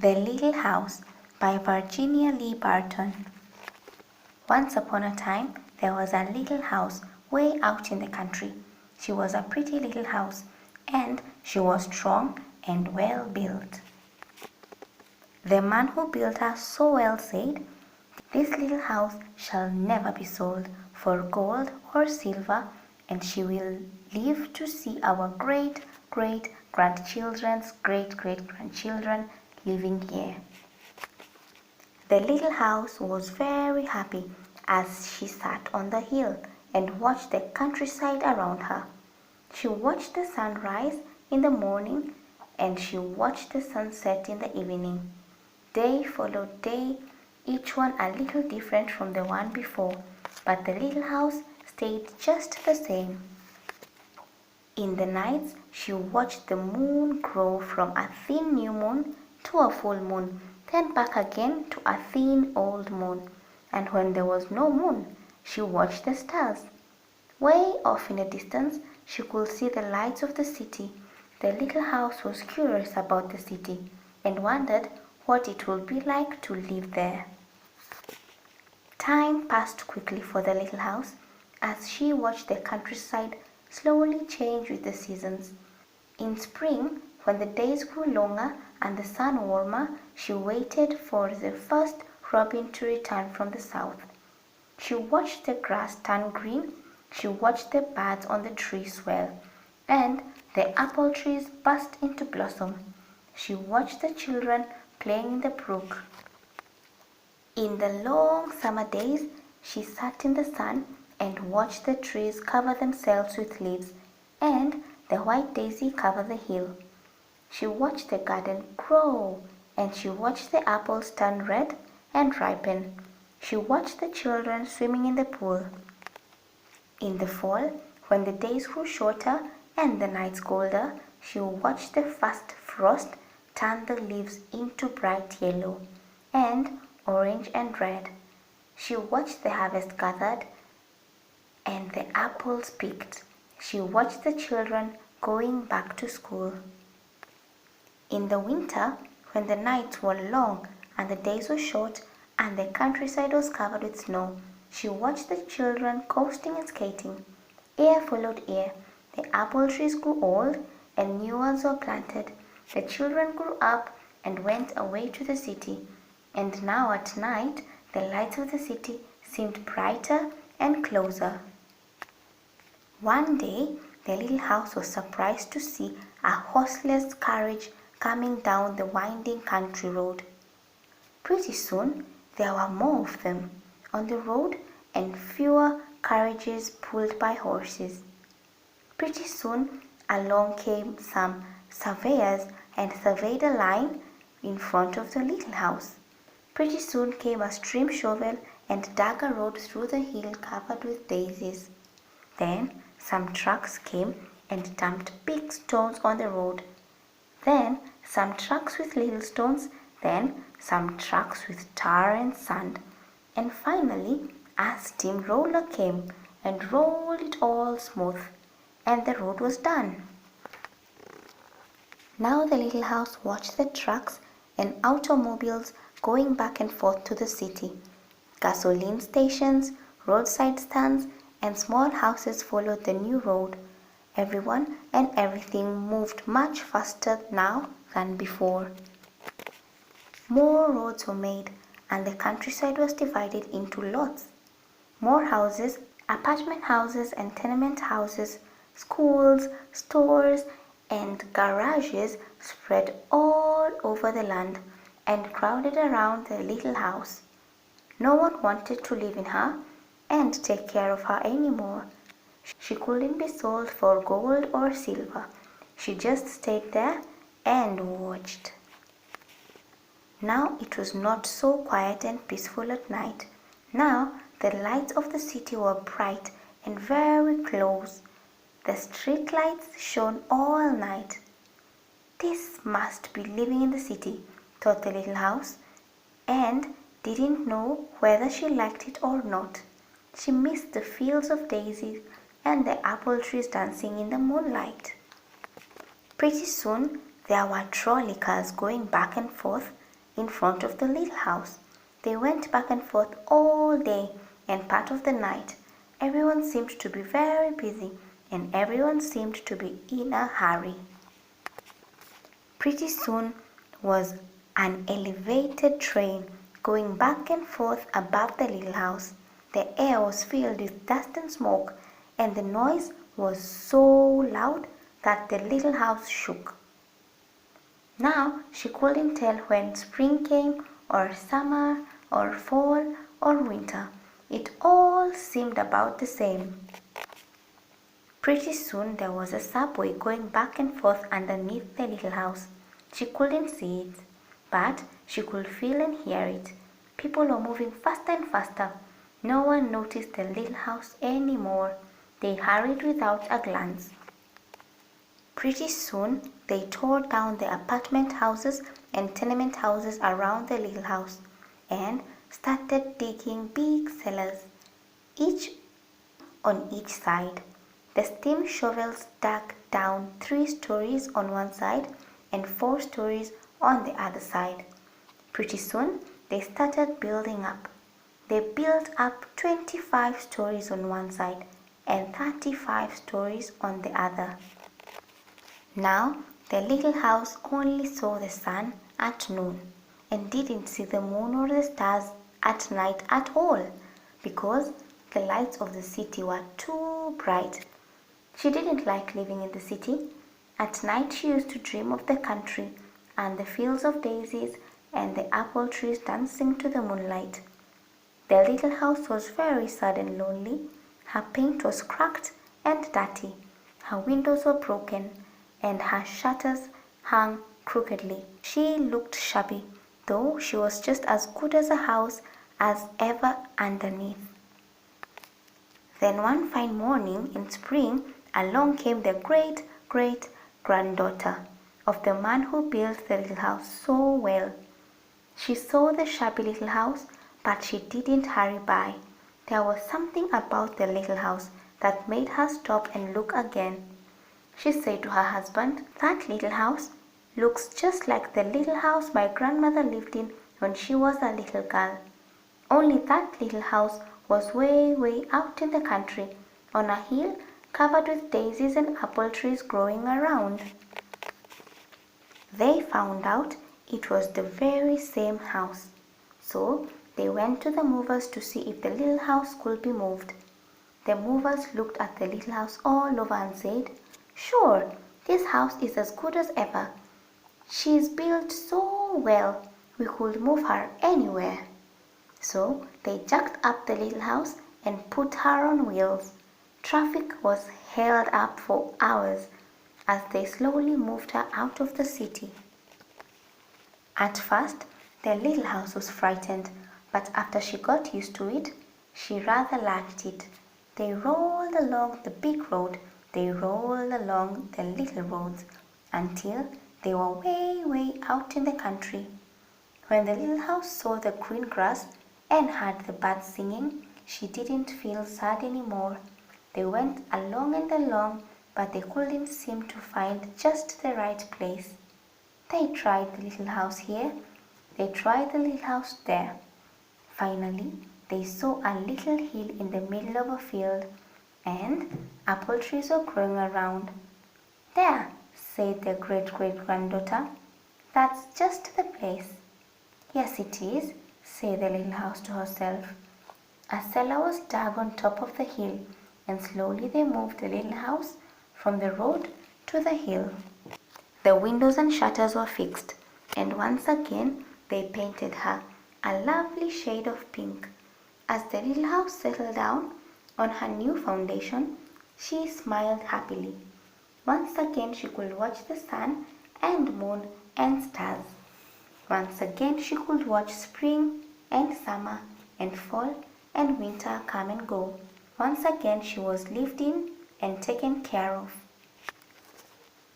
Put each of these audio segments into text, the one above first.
The Little House by Virginia Lee Barton. Once upon a time, there was a little house way out in the country. She was a pretty little house, and she was strong and well built. The man who built her so well said, "This little house shall never be sold for gold or silver, and she will live to see our great-great-grandchildren's great-great-grandchildren living here." The little house was very happy as she sat on the hill and watched the countryside around her. She watched the sun rise in the morning and she watched the sun set in the evening. Day followed day, each one a little different from the one before, but the little house stayed just the same. In the nights, she watched the moon grow from a thin new moon to a full moon, then back again to a thin old moon. And when there was no moon, she watched the stars. Way off in the distance, she could see the lights of the city. The little house was curious about the city and wondered what it would be like to live there. Time passed quickly for the little house as she watched the countryside slowly change with the seasons. In spring, when the days grew longer and the sun warmer, she waited for the first robin to return from the south. She watched the grass turn green, she watched the birds on the trees swell, and the apple trees burst into blossom. She watched the children playing in the brook. In the long summer days, she sat in the sun and watched the trees cover themselves with leaves, and the white daisy cover the hill. She watched the garden grow, and she watched the apples turn red and ripen. She watched the children swimming in the pool. In the fall, when the days grew shorter and the nights colder, she watched the first frost turn the leaves into bright yellow and orange and red. She watched the harvest gathered and the apples picked. She watched the children going back to school. In the winter, when the nights were long and the days were short and the countryside was covered with snow, she watched the children coasting and skating. Year followed year. The apple trees grew old and new ones were planted. The children grew up and went away to the city. And now at night, the lights of the city seemed brighter and closer. One day, the little house was surprised to see a horseless carriage coming down the winding country road. Pretty soon, there were more of them on the road and fewer carriages pulled by horses. Pretty soon, along came some surveyors and surveyed a line in front of the little house. Pretty soon came a stream shovel and dug a road through the hill covered with daisies. Then some trucks came and dumped big stones on the road. Then some trucks with little stones, then some trucks with tar and sand, and finally a steamroller came and rolled it all smooth, and the road was done. Now the little house watched the trucks and automobiles going back and forth to the city. Gasoline stations, roadside stands, and small houses followed the new road. Everyone and everything moved much faster now than before. More roads were made, and the countryside was divided into lots. More houses, apartment houses and tenement houses, schools, stores, and garages spread all over the land and crowded around the little house. No one wanted to live in her and take care of her anymore. She couldn't be sold for gold or silver. She just stayed there and watched. Now it was not so quiet and peaceful at night. Now the lights of the city were bright and very close. The street lights shone all night. This must be living in the city, thought the little house, and didn't know whether she liked it or not. She missed the fields of daisies and the apple trees dancing in the moonlight. Pretty soon there were trolley cars going back and forth, in front of the little house. They went back and forth all day and part of the night. Everyone seemed to be very busy and everyone seemed to be in a hurry. Pretty soon was an elevated train going back and forth above the little house. The air was filled with dust and smoke, and the noise was so loud that the little house shook. Now she couldn't tell when spring came, or summer, or fall, or winter. It all seemed about the same. Pretty soon there was a subway going back and forth underneath the little house. She couldn't see it, but she could feel and hear it. People were moving faster and faster. No one noticed the little house anymore. They hurried without a glance. Pretty soon they tore down the apartment houses and tenement houses around the little house and started digging big cellars, each on each side. The steam shovels dug down 3 stories on one side and 4 stories on the other side. Pretty soon they started building up. They built up 25 stories on one side and 35 stories on the other. Now the little house only saw the sun at noon and didn't see the moon or the stars at night at all because the lights of the city were too bright. She didn't like living in the city. At night she used to dream of the country and the fields of daisies and the apple trees dancing to the moonlight. The little house was very sad and lonely. Her paint was cracked and dirty. Her windows were broken and her shutters hung crookedly. She looked shabby, though she was just as good as a house as ever underneath. Then one fine morning in spring, along came the great-great-granddaughter of the man who built the little house so well. She saw the shabby little house, but she didn't hurry by. There was something about the little house that made her stop and look again. She said to her husband, "That little house looks just like the little house my grandmother lived in when she was a little girl. Only that little house was way, way out in the country, on a hill covered with daisies and apple trees growing around." They found out it was the very same house. So they went to the movers to see if the little house could be moved. The movers looked at the little house all over and said, "Sure, this house is as good as ever. She is built so well, we could move her anywhere." So they jacked up the little house and put her on wheels. Traffic was held up for hours as they slowly moved her out of the city. At first, the little house was frightened, but after she got used to it, she rather liked it. They rolled along the big road, they rolled along the little roads, until they were way, way out in the country. When the little house saw the green grass and heard the birds singing, she didn't feel sad anymore. They went along and along, but they couldn't seem to find just the right place. They tried the little house here, they tried the little house there. Finally, they saw a little hill in the middle of a field, and apple trees were growing around. "There," said the great-great-granddaughter, "that's just the place." "Yes, it is," said the little house to herself. A cellar was dug on top of the hill, and slowly they moved the little house from the road to the hill. The windows and shutters were fixed, and once again they painted her a lovely shade of pink. As the little house settled down on her new foundation, she smiled happily. Once again she could watch the sun and moon and stars. Once again she could watch spring and summer and fall and winter come and go. Once again she was lived in and taken care of.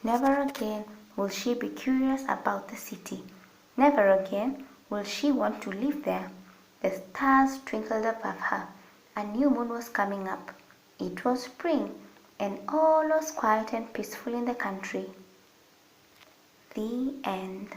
Never again will she be curious about the city. Never again will she want to live there. The stars twinkled above her. A new moon was coming up. It was spring, and all was quiet and peaceful in the country. The end.